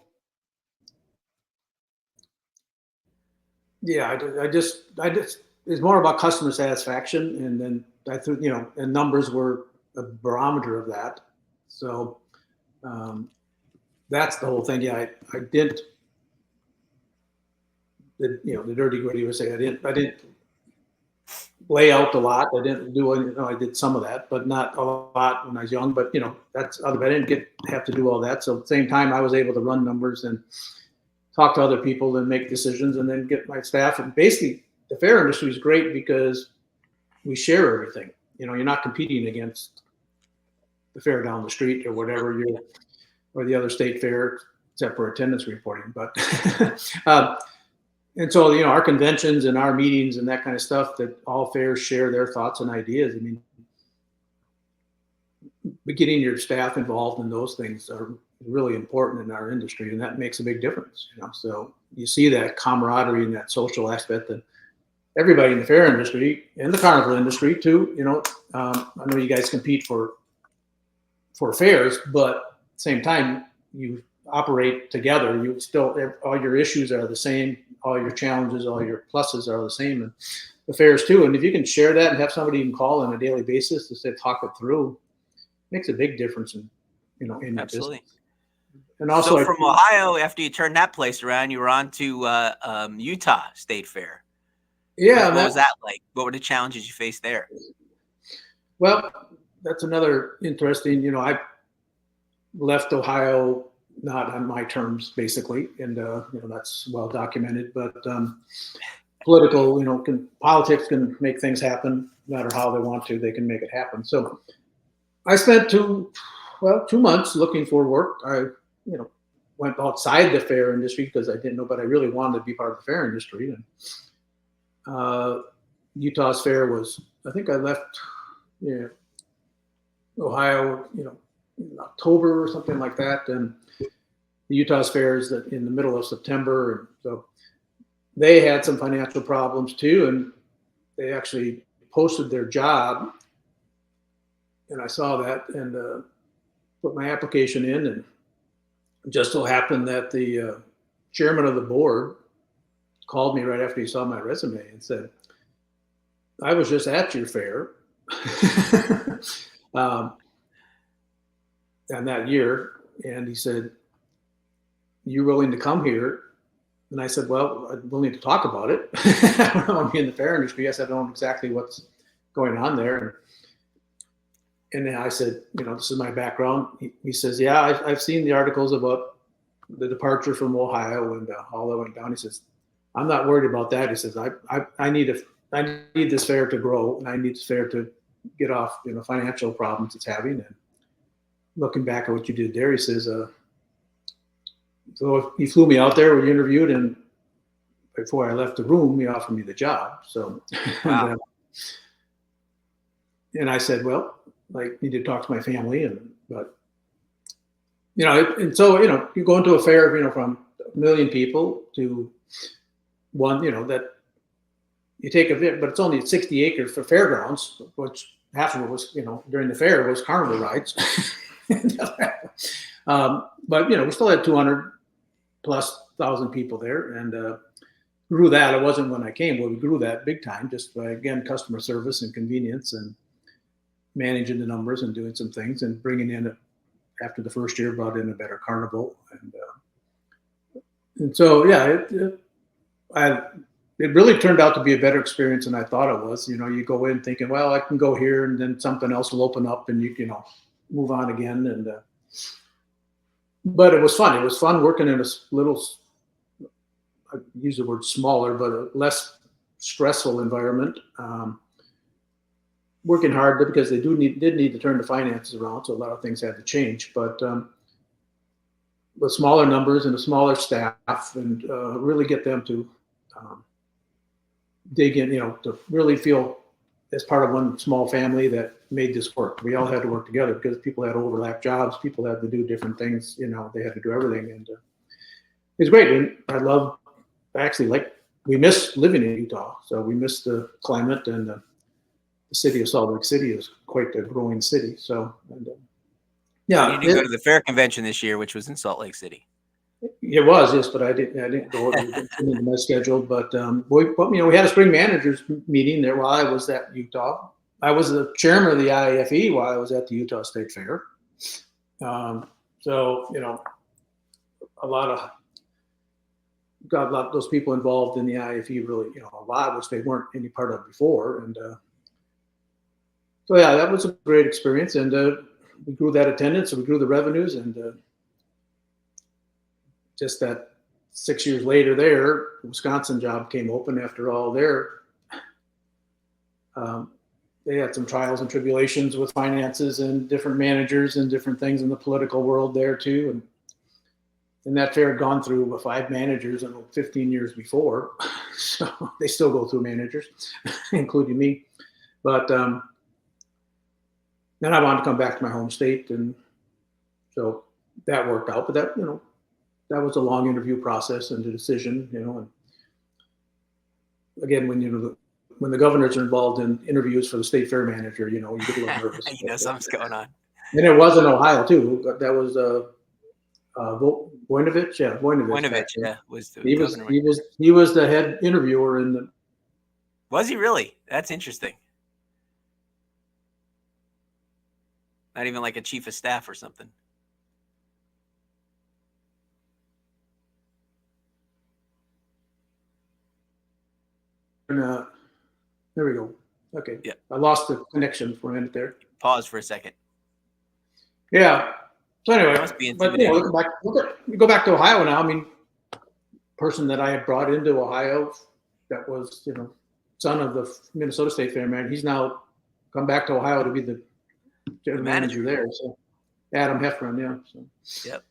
Yeah, I just it's more about customer satisfaction, and then I think and numbers were a barometer of that. So that's the whole thing. Yeah, I didn't. The dirty gritty would say I didn't lay out a lot. I didn't do any. I did some of that, but not a lot when I was young. But that's I didn't have to do all that. So at the same time, I was able to run numbers and talk to other people and make decisions, and then get my staff. And basically, the fair industry is great because we share everything. You're not competing against the fair down the street or whatever or the other state fair, except for attendance reporting. But And so, you know, our conventions and our meetings and that kind of stuff, that all fairs share their thoughts and ideas. I mean, getting your staff involved in those things are really important in our industry, and that makes a big difference. You know, so you see that camaraderie and that social aspect that everybody in the fair industry and the carnival industry too. You know, I know you guys compete for fairs, but at the same time you operate together. You still, all your issues are the same, all your challenges, all your pluses are the same, and the fairs too. And if you can share that and have somebody you can call on a daily basis to say talk it through, makes a big difference in, you know, in your Absolutely. business. And also, so from Ohio, after you turned that place around, you were on to Utah State Fair. yeah, What was that like? What were the challenges you faced there? Well, that's another interesting. You know, I left Ohio not on my terms, basically, and you know, that's well documented. But political, you know, politics can make things happen. No matter how they want to, they can make it happen. So I spent 2 months looking for work. I, you know, went outside the fair industry because I didn't know, but I really wanted to be part of the fair industry. And Utah's fair was, I think I left, yeah, Ohio, you know, in October or something like that. And the Utah's fair is in the middle of September. And so they had some financial problems too. And they actually posted their job. And I saw that and put my application in. And it just so happened that the chairman of the board called me right after he saw my resume and said, I was just at your fair. And that year, and he said, you willing to come here? And I said, well, I'm willing to talk about it. I don't want to be in the fair industry. I said, I don't know exactly what's going on there. And then I said, you know, this is my background. He says, yeah, I've seen the articles about the departure from Ohio and how that went down. He says, I'm not worried about that. He says, I need this fair to grow, and I need this fair to get off, you know, financial problems it's having. And looking back at what you did there, he says, so he flew me out there, we interviewed, and before I left the room, he offered me the job. So, wow. and I said, well, I need to talk to my family, but you know, and so, you know, you go into a fair, you know, from 1 million people to one, you know, that you take a bit, but it's only 60 acres for fairgrounds, which half of it was, you know, during the fair was carnival rides. But you know, we still had 200,000+ people there, and grew that. It wasn't when I came, but we grew that big time, just by, again, customer service and convenience and managing the numbers and doing some things and bringing in, after the first year, brought in a better carnival. And so, yeah, it really turned out to be a better experience than I thought it was. You know, you go in thinking, well, I can go here, and then something else will open up, and you know, move on again. And but it was fun. It was fun working in a little, I use the word smaller, but a less stressful environment. Working hard because they did need to turn the finances around, so a lot of things had to change. But with smaller numbers and a smaller staff, and really get them to dig in, you know, to really feel as part of one small family that made this work. We all had to work together because people had overlap jobs, people had to do different things, you know, they had to do everything. And it's great. And we miss living in Utah. So we miss the climate, and the city of Salt Lake City is quite a growing city. So, yeah. You didn't go to the fair convention this year, which was in Salt Lake City. It was, yes, but I didn't go. It was in my schedule. But we had a spring managers meeting there while I was at Utah. I was the chairman of the IAFE while I was at the Utah State Fair. So, you know, got a lot of those people involved in the IAFE, really, you know, a lot, which they weren't any part of before. And so, yeah, that was a great experience. And we grew that attendance, and we grew the revenues, and just that 6 years later there, the Wisconsin job came open after all there. They had some trials and tribulations with finances and different managers and different things in the political world there too. And And that fair had gone through 5 managers in 15 years before. So they still go through managers, including me. But then I wanted to come back to my home state. And so that worked out. But that, that was a long interview process and the decision, and again, when the governors are involved in interviews for the state fair manager, you get a little nervous. Something's going on. And it was in Ohio too. That was Voinovich. Yeah, Voinovich, yeah, was the governor. He was the head interviewer in the. Was he really? That's interesting. Not even like a chief of staff or something. And, there we go. Okay. Yeah. I lost the connection for a minute there. Pause for a second. Yeah. So anyway, Must be intimidating. You go back to Ohio now. I mean, person that I had brought into Ohio, that was son of the Minnesota State Fairman. He's now come back to Ohio to be the general manager there. So Adam Heffron, yeah. So. Yep.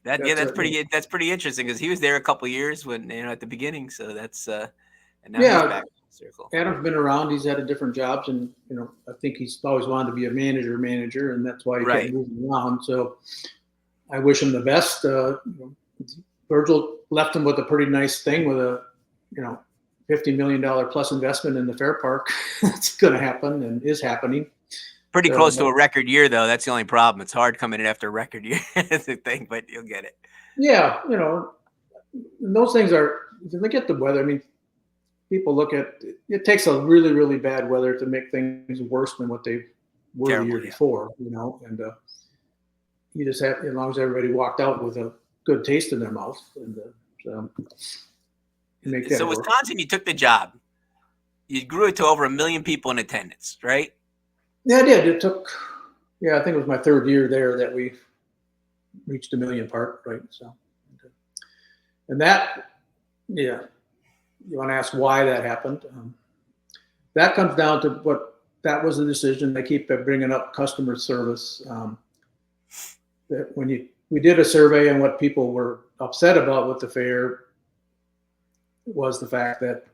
That's pretty interesting because he was there a couple of years when at the beginning. So that's and now he's back in the circle. Adam's been around. He's had different jobs, and I think he's always wanted to be a manager, and that's why he kept moving around. So I wish him the best. Virgil left him with a pretty nice thing with a $50 million plus investment in the fair park. It's going to happen and is happening. Pretty close to a record year, though. That's the only problem. It's hard coming in after a record year. That's the thing, but you'll get it. Yeah, those things are. If you look at the weather, I mean, people look at it. Takes a really, really bad weather to make things worse than what they were the year before. And you just have, as long as everybody walked out with a good taste in their mouth, and make that so work. Wisconsin, you took the job. You grew it to over 1 million people in attendance, right? Yeah, I did. It took, I think it was my third year there that we reached 1 million part, right? So, and that, you want to ask why that happened? That comes down to that was the decision. They keep bringing up customer service. That when we did a survey, and what people were upset about with the fair was the fact that,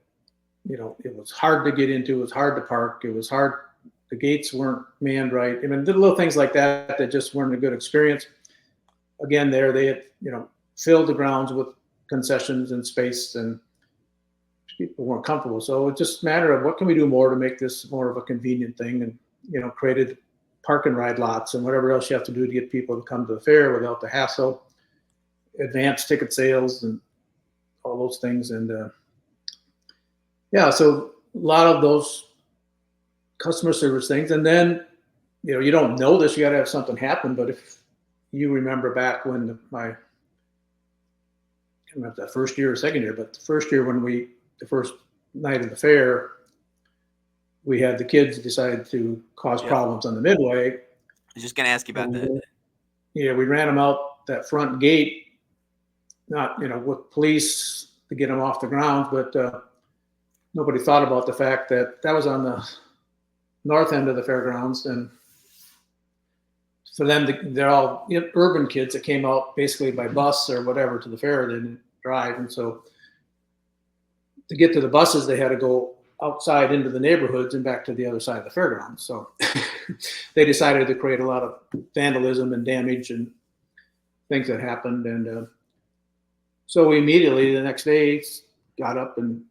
it was hard to get into, it was hard to park, it was hard. The gates weren't manned right. I mean, little things like that just weren't a good experience. Again, they had, filled the grounds with concessions and space, and people weren't comfortable. So it's just a matter of what can we do more to make this more of a convenient thing, and, created park and ride lots and whatever else you have to do to get people to come to the fair without the hassle, advanced ticket sales and all those things. And so a lot of those customer service things. And then, you don't know this, you got to have something happen. But if you remember back when I can't remember that first year or second year, but the first year when the first night of the fair, we had the kids decide to cause problems on the Midway. I was just going to ask you about that. Yeah, we ran them out that front gate, not, with police to get them off the grounds, but nobody thought about the fact that was on the north end of the fairgrounds, and for them, they're all urban kids that came out basically by bus or whatever to the fair. They didn't drive, and so to get to the buses, they had to go outside into the neighborhoods and back to the other side of the fairgrounds. So they decided to create a lot of vandalism and damage and things that happened, and so we immediately the next day got up and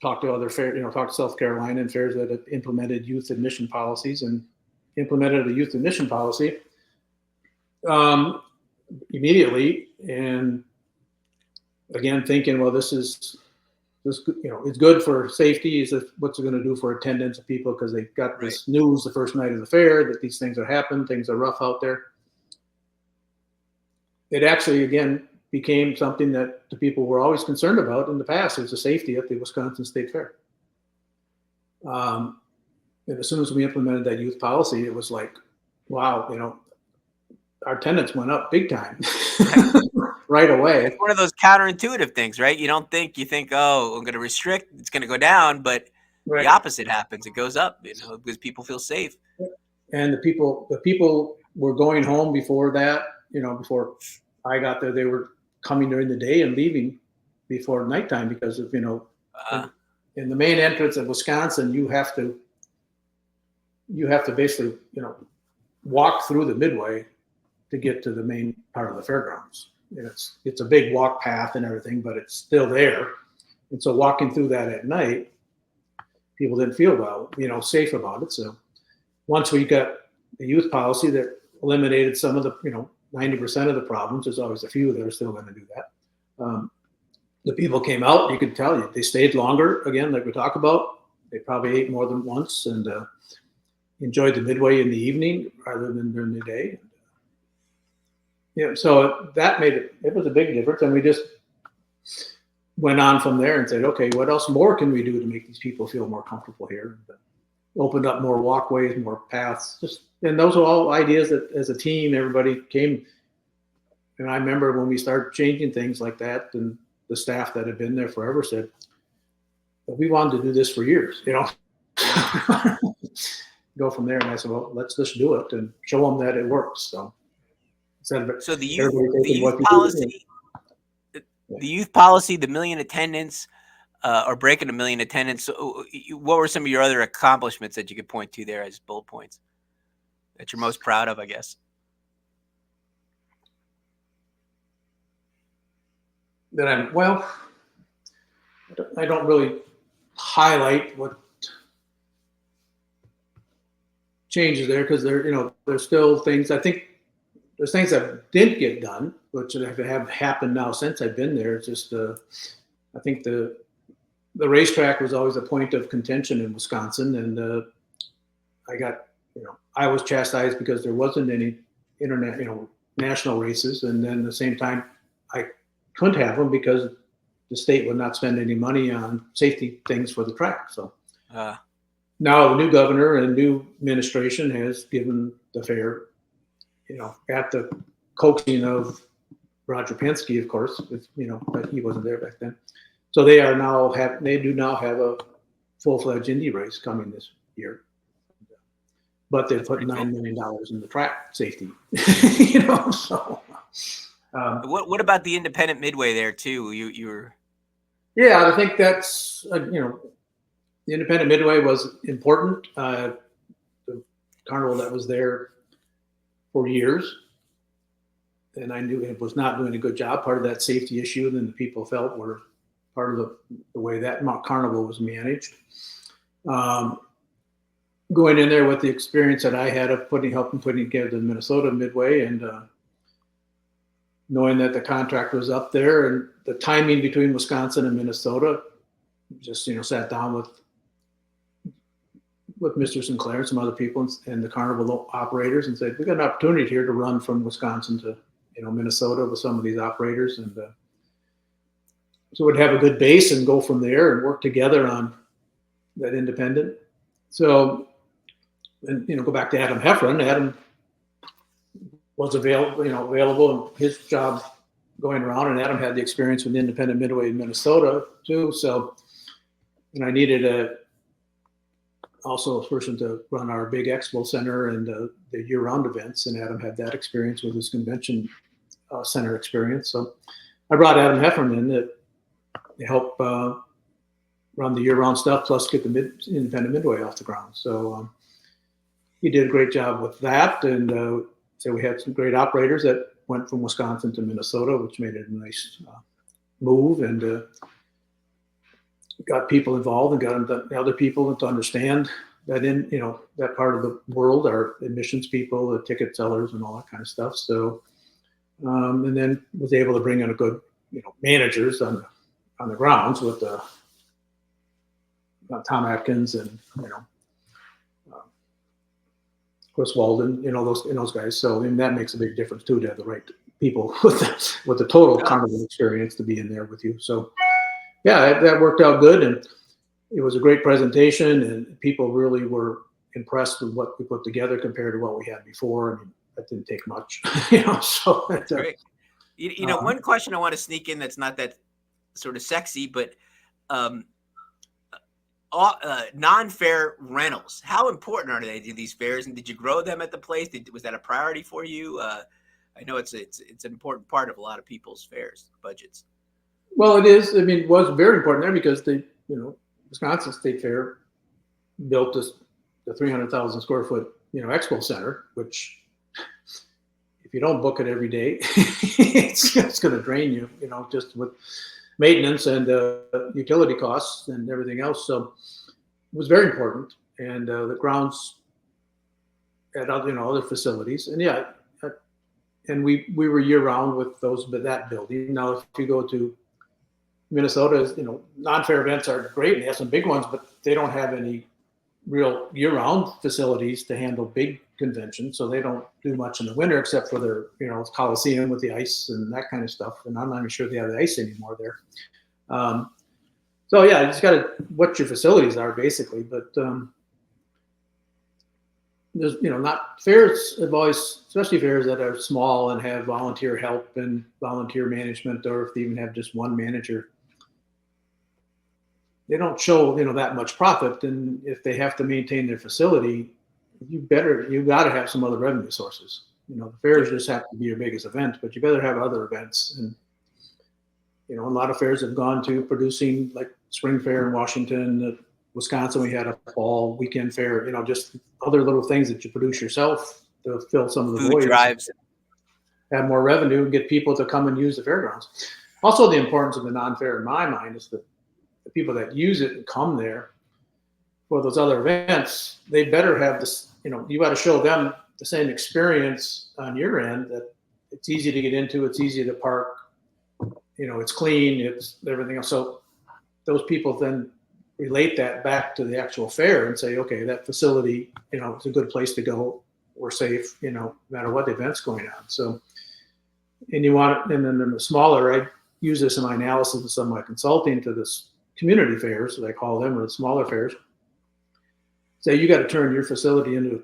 talked to other fair, talked to South Carolina and fairs that had implemented youth admission policies, and implemented a youth admission policy immediately. And again, thinking, well, this, it's good for safety. What's it going to do for attendance of people? Because they got this news the first night of the fair that these things are happening, things are rough out there. It actually, again, became something that the people were always concerned about in the past. It was the safety at the Wisconsin State Fair. And as soon as we implemented that youth policy, it was like, wow, our attendance went up big time right away. It's one of those counterintuitive things, right? You think, oh, I'm going to restrict, it's going to go down, but the opposite happens. It goes up, because people feel safe. And the people were going home before that, before I got there, they were coming during the day and leaving before nighttime because of, in the main entrance of Wisconsin, you have to basically, walk through the midway to get to the main part of the fairgrounds. And it's a big walk path and everything, but it's still there. And so walking through that at night, people didn't feel safe about it. So once we got the youth policy that eliminated some of the, 90% of the problems, there's always a few that are still going to do that. The people came out, you could tell they stayed longer. Again, like we talk about, they probably ate more than once and enjoyed the midway in the evening rather than during the day. So that it was a big difference. And we just went on from there and said, okay, what else more can we do to make these people feel more comfortable here? And opened up more walkways, more paths. And those are all ideas that as a team, everybody came. And I remember when we started changing things like that, and the staff that had been there forever said, well, we wanted to do this for years, Go from there. And I said, well, let's just do it and show them that it works. So the youth policy, the million attendance, or breaking 1 million attendance. What were some of your other accomplishments that you could point to there as bullet points that you're most proud of, I guess? I don't really highlight what changes there because there's still things. I think there's things that didn't get done, which have happened now since I've been there. It's just I think the racetrack was always a point of contention in Wisconsin, and I was chastised because there wasn't any national races, and then at the same time I couldn't have them because the state would not spend any money on safety things for the track. So now the new governor and new administration has given the fair, at the coaxing of Roger Penske, of course, but he wasn't there back then. So they do now have a full-fledged Indy race coming this year, but they put $9 million in the track safety. So. What about the independent midway there too? You were. Yeah, I think that's the independent midway was important. The carnival that was there for years, and I knew it was not doing a good job. Part of that safety issue, then the people felt were part of the way that carnival was managed. Going in there with the experience that I had of helping putting together the Minnesota Midway, and knowing that the contract was up there, and the timing between Wisconsin and Minnesota, just sat down with Mr. Sinclair and some other people and the carnival operators and said, we got an opportunity here to run from Wisconsin to Minnesota with some of these operators, and so we'd have a good base and go from there and work together on that independent. So, and go back to Adam Heffron. Adam was available in his job going around, and Adam had the experience with the independent midway in Minnesota too. So, and I needed also a person to run our big expo center and the year-round events, and Adam had that experience with his convention center experience. So I brought Adam Heffron in to help run the year-round stuff, plus get the independent midway off the ground. So he did a great job with that, and so we had some great operators that went from Wisconsin to Minnesota, which made it a nice move, and got people involved and got other people to understand that that part of the world, our admissions people, the ticket sellers, and all that kind of stuff. So, and then was able to bring in a good, managers on the grounds with Tom Atkins and Chris Walden, those guys. So that makes a big difference too, to have the right people with the total carnival experience to be in there with you. So yeah, that worked out good, and it was a great presentation, and people really were impressed with what we put together compared to what we had before. I mean, that didn't take much, So great. One question I want to sneak in that's not that sort of sexy, but non-fair rentals. How important are they to these fairs, and did you grow them at the place? Was that a priority for you? I know it's an important part of a lot of people's fairs budgets. Well, it is. I mean, it was very important there because Wisconsin State Fair built the 300,000 square foot, expo center, which if you don't book it every day, it's going to drain you, just with maintenance and utility costs and everything else. So it was very important. And the grounds at other facilities. And yeah, and we were year round with that building. Now, if you go to Minnesota, non-fair events are great. They have some big ones, but they don't have any real year-round facilities to handle big conventions. So they don't do much in the winter except for their, Coliseum with the ice and that kind of stuff. And I'm not even sure they have the ice anymore there. So yeah, you just got to what your facilities are basically. But there's, not fairs have always, especially fairs that are small and have volunteer help and volunteer management, or if they even have just one manager, they don't show, that much profit. And if they have to maintain their facility, you got to have some other revenue sources. The fairs just have to be your biggest event, but you better have other events. And, a lot of fairs have gone to producing like spring fair in Washington, Wisconsin. We had a fall weekend fair, just other little things that you produce yourself to fill some of the Food voids, drives, have more revenue, and get people to come and use the fairgrounds. Also, the importance of the non-fair in my mind is that the people that use it and come there for those other events, they better have this, you got to show them the same experience on your end, that it's easy to get into, it's easy to park, it's clean, it's everything else. So those people then relate that back to the actual fair and say, okay, that facility, it's a good place to go. We're safe, no matter what the event's going on. So, and then the smaller, I use this in my analysis and some of my consulting to this community fairs, as I call them, or the smaller fairs. Say you got to turn your facility into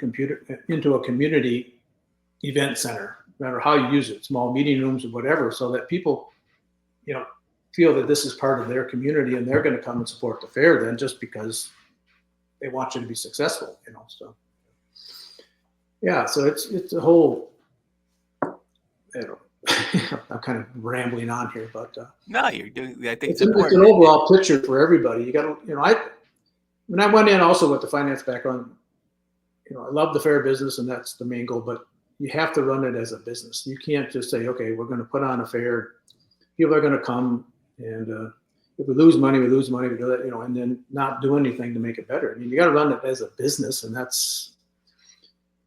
a community event center, no matter how you use it, small meeting rooms or whatever, so that people, feel that this is part of their community and they're going to come and support the fair then just because they want you to be successful, so. Yeah, so it's a whole, I'm kind of rambling on here, but no, you're doing. I think it's an overall picture for everybody. You got to, when I went in also with the finance background, I love the fair business and that's the main goal, but you have to run it as a business. You can't just say, okay, we're going to put on a fair. People are going to come, and if we lose money, we do that, and then not do anything to make it better. I mean, you got to run it as a business, and that's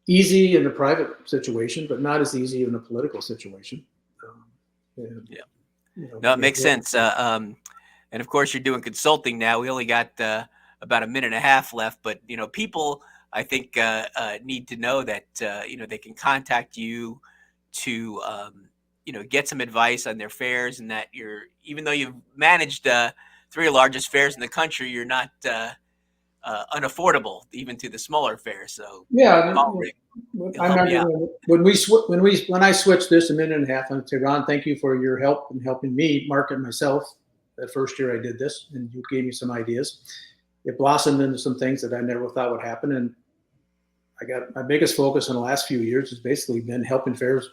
easy in a private situation, but not as easy in a political situation. Yeah. No, it makes sense. And of course, you're doing consulting now. We only got about a minute and a half left, but people, I think, need to know that they can contact you to get some advice on their fairs, and that even though you've managed 3 largest fairs in the country, you're not unaffordable even to the smaller fairs. So yeah, Rick, I remember when I switched this a minute and a half, I'd say, Ron, thank you for your help in helping me market myself. That first year I did this, and you gave me some ideas. It blossomed into some things that I never thought would happen, and I got my biggest focus in the last few years has basically been helping fairs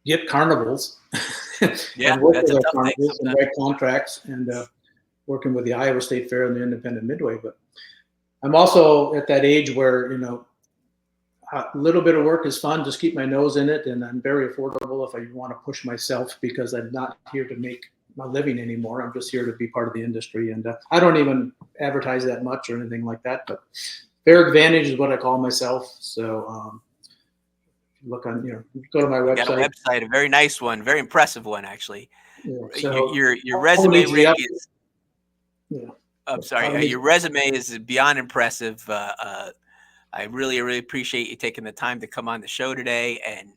get carnivals, yeah, and work that's with a tough thing carnivals and write contracts, and working with the Iowa State Fair and the Independent Midway. But I'm also at that age where a little bit of work is fun. Just keep my nose in it, and I'm very affordable if I want to push myself, because I'm not here to make my living anymore. I'm just here to be part of the industry, and I don't even advertise that much or anything like that. But Fair Advantage is what I call myself. So look on, go to my website. Got a website, a very nice one, very impressive one, actually. Yeah, so your resume, Rick, is. Yeah. I'm sorry. Your resume is beyond impressive. I really, really appreciate you taking the time to come on the show today and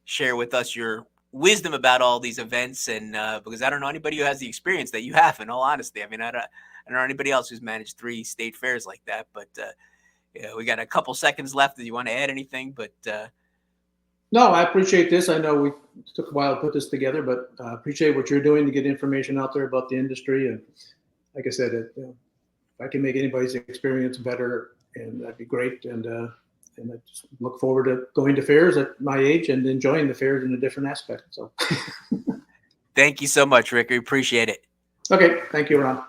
share with us your wisdom about all these events. And because I don't know anybody who has the experience that you have, in all honesty. I mean, I don't know anybody else who's managed 3 state fairs like that. But we got a couple seconds left. Do you want to add anything? But no, I appreciate this. I know we took a while to put this together, but I appreciate what you're doing to get information out there about the industry. And like I said, if I can make anybody's experience better, and that'd be great. And I just look forward to going to fairs at my age and enjoying the fairs in a different aspect. So, Thank you so much, Rick. We appreciate it. okay, thank you, Ron.